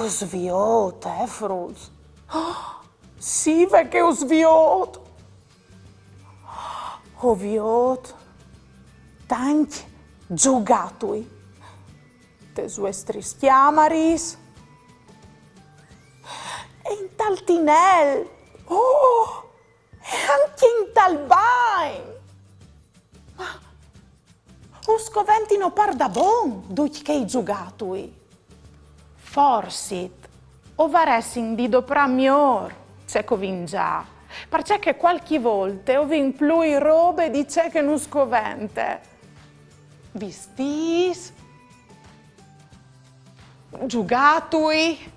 sviot, Fruz. Sì, perché ho sviot. Ho viot tanti giocattoli. Te suestris chiamaris. E in tal tinel. Oh, e anche in tal bain. Ma o scoventino par da bon, duc che i giocattoli. Forsit, o varessin di dopra mior, c'è covin già, perché che qualche volta ho vin plui robe di c'è che non scovente. Vistis, giocattoli,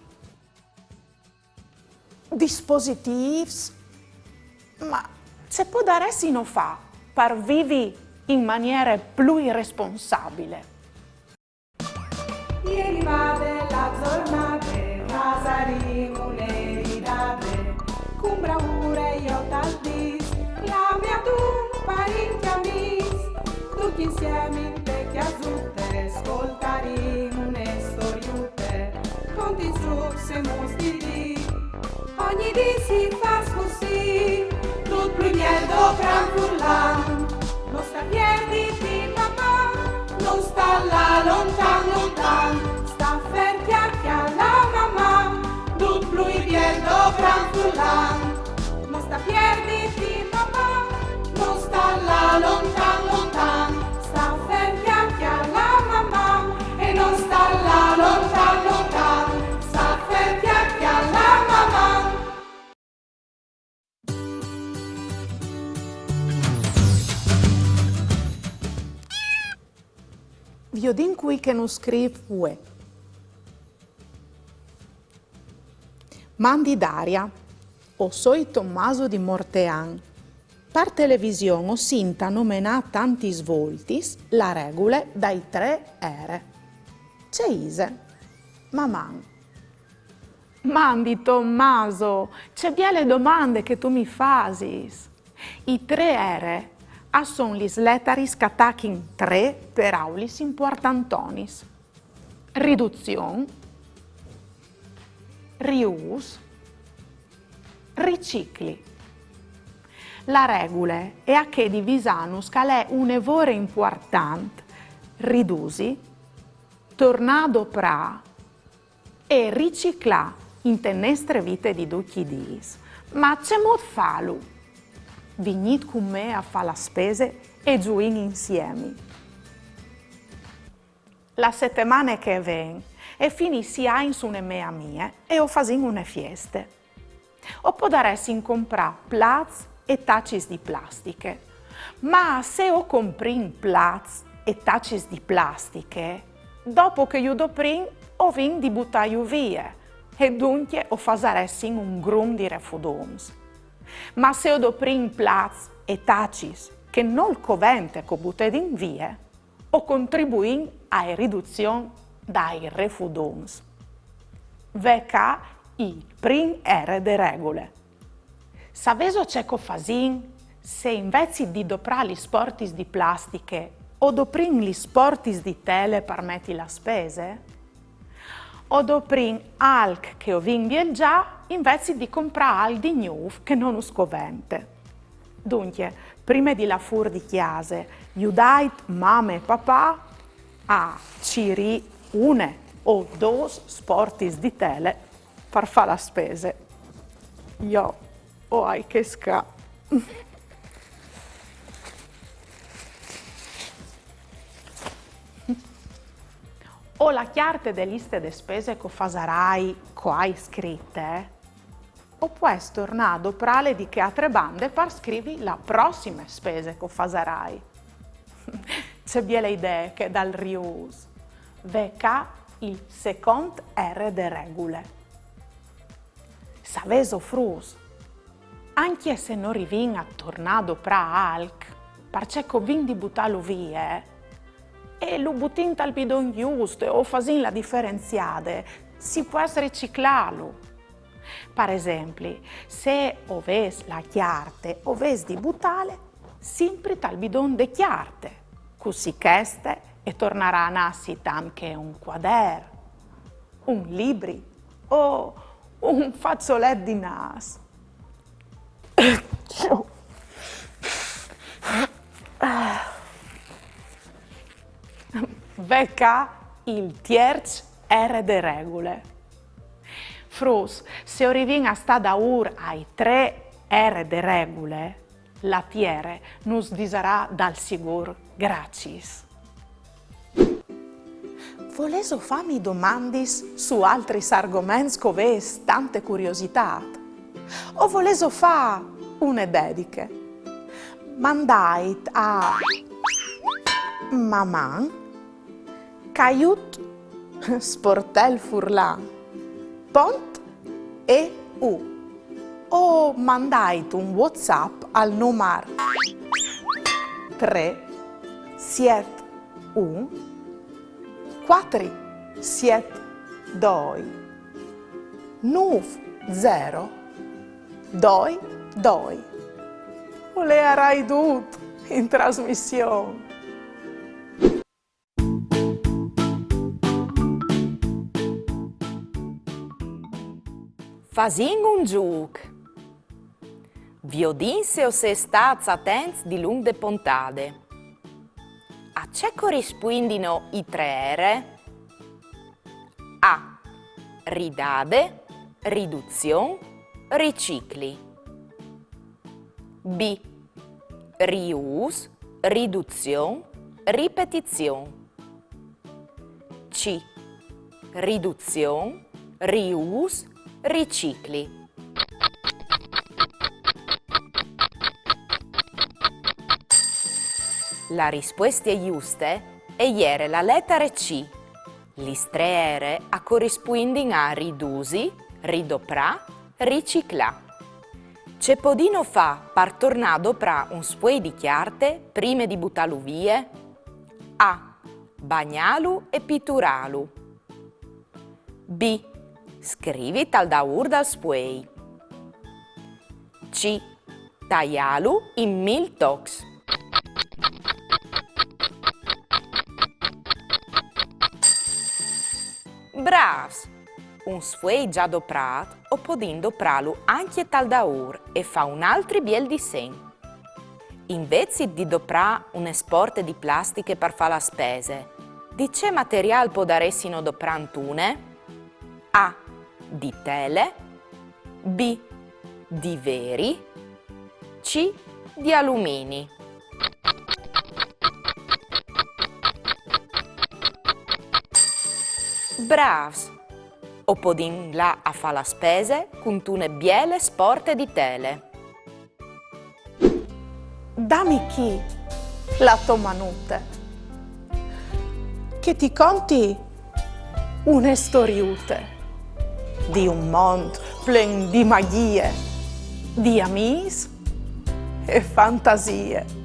dispositivs, ma c'è può daresi no fa per vivi in maniera più responsabile. Ieri vade la giornata, pasaremo un'eridade, con bravura io tal dis, la mia tu parenti amis, tutti insieme in te chiasutte, ascoltaremo une storiute, conti su se mostri, ogni di si fa così, tutto più niente gran furlan, non sta piedi di mamma, non sta là lontan lontan, sta ferti alla mamma, tutto più niente gran furlan, non sta piedi di mamma, non sta là lontan lontan, sta ferti alla mamma e non sta là lontan lontan, sta ferti alla mamma. Io din qui che non scrive ue. Mandi Daria, o soi Tommaso di Mortean. Per televisione o sinta nomena tanti svoltis la regole dai 3 ere. C'è Ise, maman. Mandi Tommaso, c'è bien le domande che tu mi fasis. I 3 ere son lis lettaris catachin 3 per aulis importantonis. Riduzione, rius, ricicli. La regole è a che divisanus calè un evore importante, ridusi, tornado pra e ricicla in tennestre vite di ducchi dis. Ma c'è mod falu. Vignit con me a fa la spese e giuin insieme. La settimana che ven e finissi a in su ne mea mie e o fasin une fieste. O può daresi in comprà plats e tacis di plastiche. Ma se o comprin plats e tacis di plastiche, dopo che io doprin o vin di buttaio via e dunque o fasaresi un grum di refudoms. Ma se ho doprin plats e tacis che non covente co buttedin vie, o contribuin a riduzione dai refudoms. Veca i prim ere de regole. Saveso c'è co fasin se invece di dopra gli sportis di plastiche o doprin gli sportis di tele per metti la spese? O doprin alc che ho vin già invece di comprare al di nuovo che non uscovente. Dunque, prima di la fur di chiase, iudait mamma e papà a ciri une o dos sportis di tele per fare la spese. Io ho ai che sca. O la chiarte de liste de spese che fasarai co hai scritte, o puoi tornare a doprare di che altre bande per scrivi la prossima spese che fasarai. C'è bien le idee che dal rius veca il second R de regole. Saveso frus, anche se non rivin a tornare a doprare alc, perché covin di buttarlo via, e lo butin tal bidon giusto o fasin la differenziade, si può riciclarlo. Per esempio, se oves la chiarte, oves di buttare, sempre tal bidon de chiarte, così cheste e tornerà a nascit anche un quader, un libri o un fazzoletto di naso. Vecca il terzo R de regole. Frus, se arriviamo a sta da ai 3 R de regole, la Pierre nos disarà dal sicuro gratis. Voleso farmi domandis su altri argomenti che tante curiosità? O voleso fa une dediche? Mandait a Maman, Caiut, Sportel Furlan, Pont e U. O mandait un WhatsApp al numero 3 7 1 4 7 2 9 0 2 2. O le arai tutto in trasmissione. Fasin un giuc. Viodin se o se stats attents di lung de pontade. A ce corrispondino i 3 R? A. Ridade, riduzione, ricicli. B. Rius, riduzione, ripetizione. C. Riduzione, rius, ricicli. La risposta giusta è la lettera C. Lis 3 R a corrispondono a ridusi, ridoprà, riciclà. C'è podino fa par tornare doprà un spuoi di chiarte prima di buttarlo via? A. Bagnalu e pitturalu. B. Scrivi tal da dal spuoi. C. Taglialu in 1000 tocs. Bravs! Un spuoi già doprato o podin dopralu anche tal da e fa un altro biel disegno. Invece di doprà un esporte di plastiche per fare la spese, di che materiale può daressino doprantune? A. Di tele. B. Di veri. C. Di alumini. Bravs! O podin là a fa la spese con tune biele sporte di tele. Dammi chi la tua manute, che ti conti une storiute di un mondo plen di magie, di amis e fantasie.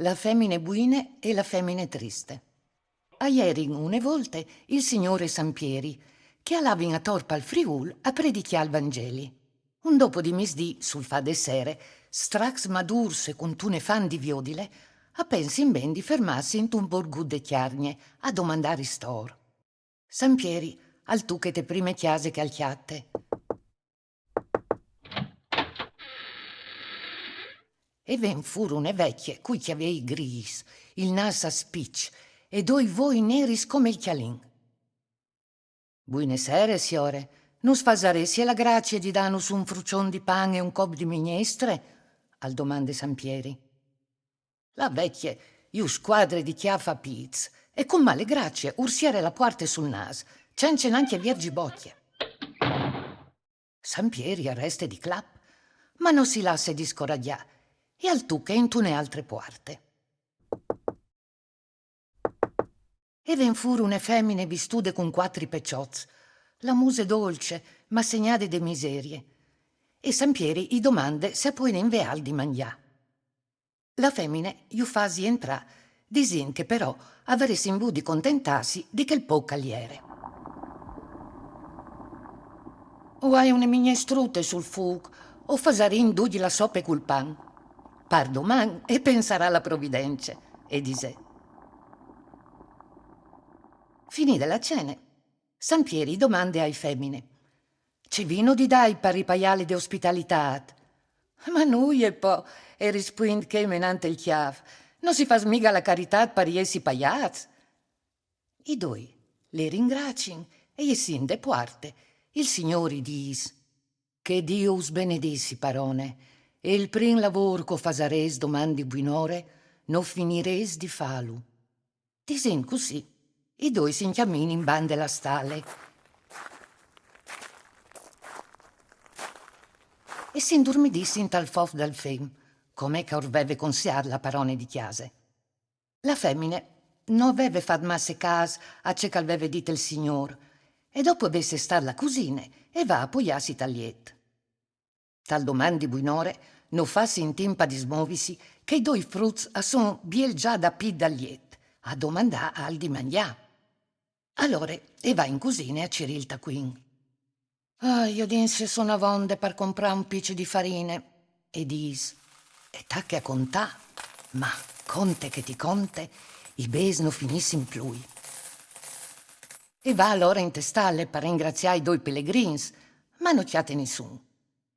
La femmine buine e la femmine triste. A ieri une volte il signore Sampieri, che allava in a torpa al Friul a predichiare il Vangeli. Un dopo di misdì, sul fa de sere, strax madurse con tune fan di viodile, a pensi in ben di fermarsi in un borgù de chiarnie a domandare stor. Sampieri, al tu che te prime chiase che al chiatte. E ven furono vecchie, cui chiavei gris, il nas a spicci, e doi voi neris come il chialin. Buine sere, signore, non sfasaresti la grazia di danus un frucion di pan e un cop di minestre? Al domande Sampieri. La vecchia, io squadre di chiaffa piz, e con male grazie ursiere la porte sul nas, c'è anche viergi bocchie. Sampieri arreste di clap, ma non si lasse di scoragliare, e al tu che intune altre puarte. E ven furono femmine vistude con 4 peccioz, la muse dolce, ma segnate de miserie. e Sampieri gli domande se può inviare di mangià. La femmine gli fa entrare, disin che però avresti in bu di contentarsi di quel po' cagliere. O hai una minestrute sul fuoco, o fasarin dugli la soppa col pan. Par doman e penserà alla provvidenza, e disè. Finita la cena, Sampieri domanda ai femmine. C'è vino di dai per i paiali di ospitalità? Ma noi e po', e rispondi che menante il chiav, non si fa smiga la carità per gli essi paiaz. I due le ringrazin e gli sin de parte. Il Signore dis, che Dio us benedissi, parone, e il prim lavoro che fasares domandi buonore, non finires di falu. Disin così, i due si incammin in bande la stalle. E si indormidissi in tal fof dal fem, come che orveve consiar la parone di chiase. La femmine non aveva fatto masse cas a ciò che aveva detto il Signor, e dopo avesse star la cusine e va a appoggiarsi tagliet. Tal domandi buonore non fassi in timpa di smovisi che i due fruts a son biel già da pid dagliet, a domandà al di mangià. Allora e va in cusine a Cirilta Queen. Io dinse sono avonde per comprare un piccio di farine, e dis, e tacche a contà, ma conte che ti conte, i bes non finissin più. E va allora in testalle per ringraziare i due pellegrins, ma non chiate nessun.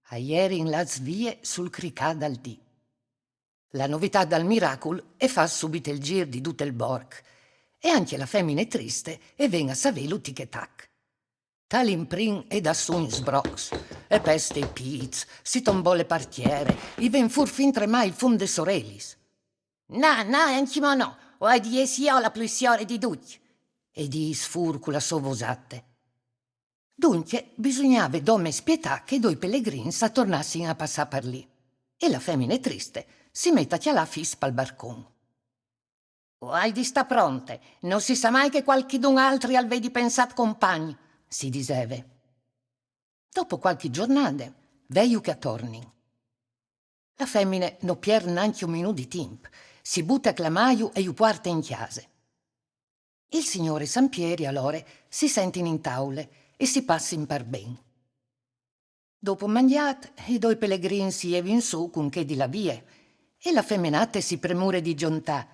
A ieri in la svie sul cricà dal dì. La novità dal miracolo è fa subito il gir di tutto il borg, e anche la femmine triste e venga a savelu tic-tac. Tal imprin e da su in sbrox, e peste i piz, si tombò le partiere, i ven fur fin tremai il fum de sorelis. No, anche no, o ai di esi io la plussione di tutti. E di sfurcula sovosate. Dunque bisognava dome spietà che i due pellegrini s'attornassero a passare per lì, e la femmine triste si mette a chialà fispa al barcon. O hai di sta pronte, non si sa mai che qualchidun altri al vedi pensat compagni, si diseve. Dopo qualche giornata, veio che attornin. La femmine non pierde neanche un minuto di tempo, si butta a clamaio e ju porta in chiase. Il signore Sampieri allora si sentin in taule e si passin per ben. Dopo mangiat, i due pellegrini si evin su con che di la vie, e la femminate si premure di giontà.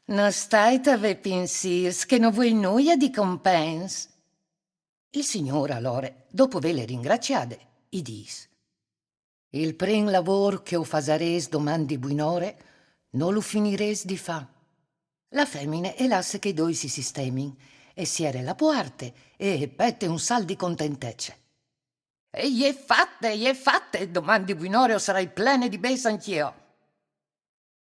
Non stai a ve pensirs che non vuoi noia di compens? Il signore allora, dopo ve le ringraziate, i dis. Il prim lavoro che o fasares domandi buonore, non lo finires di fa. La femmine e lasse che i due si sistemin, e siere la puarte, e pette un sal di contentecce. E gli è fatte, domandi buonore o sarai plene di bes anch'io.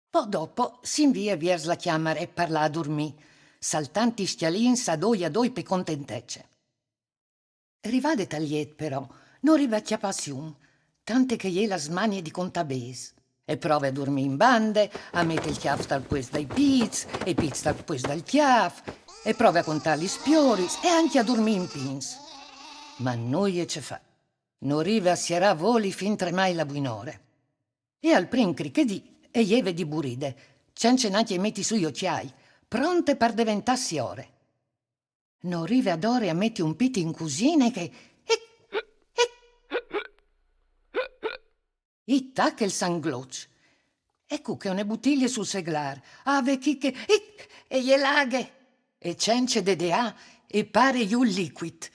Po' dopo si invia viers la chiamare e parla a dormì, saltanti stialin sa doi a doi pe contentecce. Rivade tagliet però, non rivecchia passiun, tante che gli la smanie di contabes. E prova a dormire in bande, a mettere il chiaf dal pues dai piz, e piz dal pues dal chiaf, e prova a contare gli spioris, e anche a dormire in pins. Ma noi ce fa. Non rive a sierà voli fin tremai la buonore. E al prim crichedì, e ieve di buride, cence neanche metti sugli occhiai, pronte per diventarsi ore. Non rive ad ore a metti un piti in cusine che... I tacca il sangloc. Ecco che une bottiglie sul seglar. Ave chi che... E gli laghe. E cence de dea e pare iu liquid.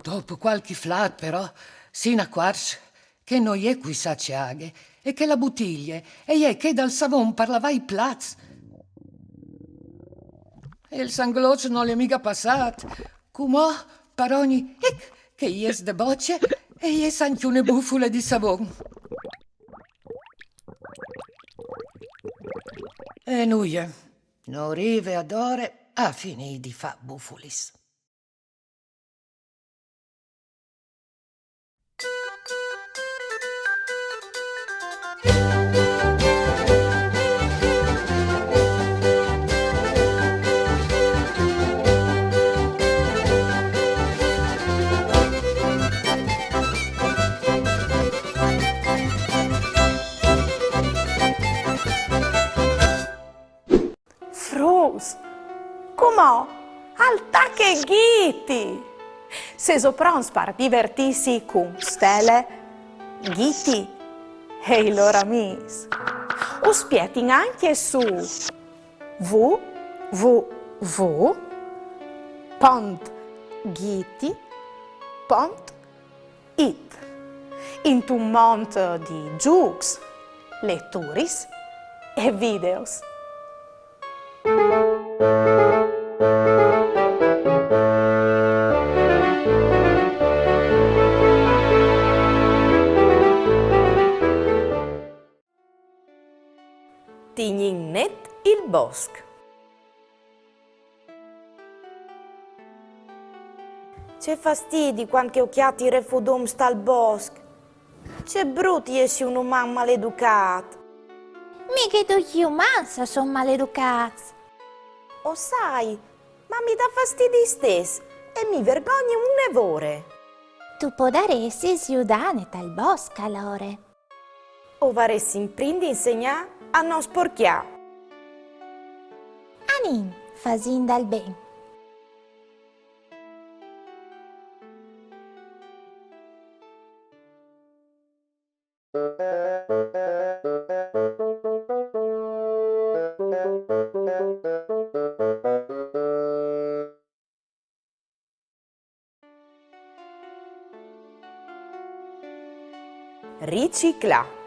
Dopo qualche flat però si accorge che non è qui saciaghe e che la bottiglia è che dal savon parlava i plats. E il sangloc non le è mica passato. Come per ogni che ies de bocce e ies anche una bufula di savon. E noi non rive ad ore a finì di fa bufulis. Come? Alta che ghiti! Se soprons par divertirsi con stelle, ghiti e i loro amici. O spietin anche su www.ghiti.it in un mondo di giochi, letture e videos. Tignin net il bosco. C'è fastidio quando che occhiati refudom sta al bosco. C'è brutti essi un umano maleducato. Mica tutti umani sono maleducati. O sai, ma mi dà fastidio stesso e mi vergogno un nevore. Tu potresti aiutare dal bosco allora. O varessi in prindi insegnare a non sporchiare. Anin, fasin dal ben. Ricicla.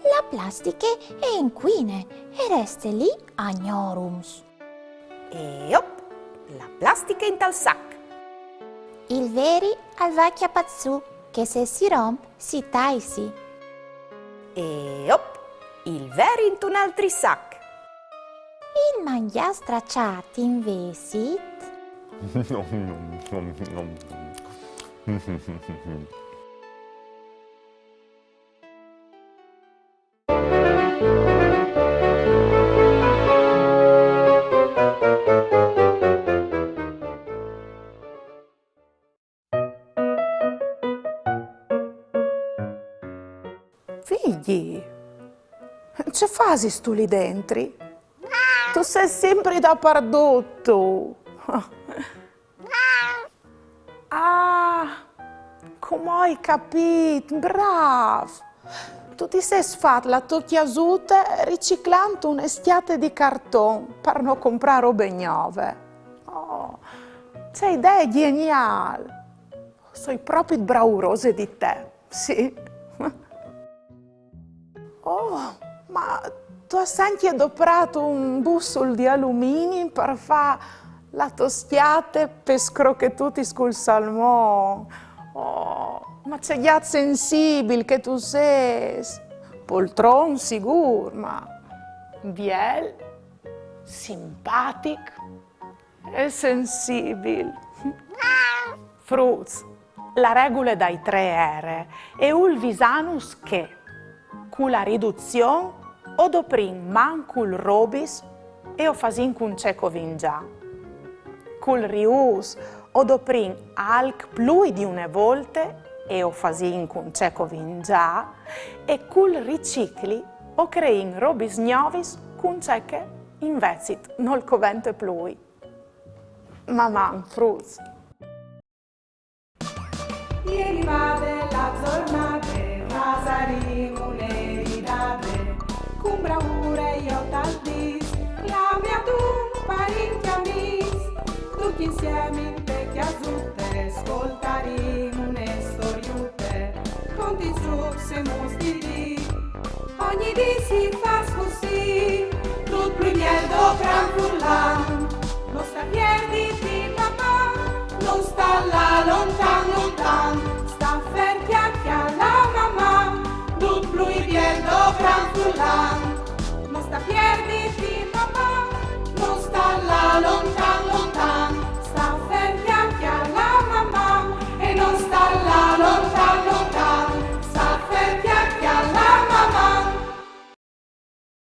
La plastica è inquina e resta lì a ignorums. E op, la plastica in tal sac. Il veri al vecchia pazzu che se si rompe si taisi. E op, il vero in un altri sac. Il mangia stracciati invece. Figli, che fai tu lì dentro? Tu sei sempre dappertutto. Ah, come hai capito? Bravo! Tu ti sei fatto la tua chiasuta riciclando un'estiate di cartone per non comprare robe nuove. Oh, c'è idea geniale! Sono proprio braurose di te, sì. Oh, ma tu hai anche adoprato un bussolo di alluminio per fare la tostiate per scrocchetuti sul salmone. Oh, ma c'è gli sensibile che tu sei. Poltron sicuro, ma biel, simpatico e sensibile. Fruz, la regola dai 3 R è un visanus che con la riduzione o doprin mancul robis e o fasin con ceco vingia. Col rius o doprin alc plui di une volte e o fasin con ceco vingia e col ricicli o crein robis novis con ceche invezit nol covente plui. Mamma, fruz. Ieri vade la giornata, Vasarino le ridate, con bravura io t'aldis, la mia tu parecchi amici, tutti insieme in te chiasute, ascoltaremo une storiute, conti giù se mostri di, ogni dì si fa così, tutto primiero gran furlan, non sta piedi di papà, non sta là lontano.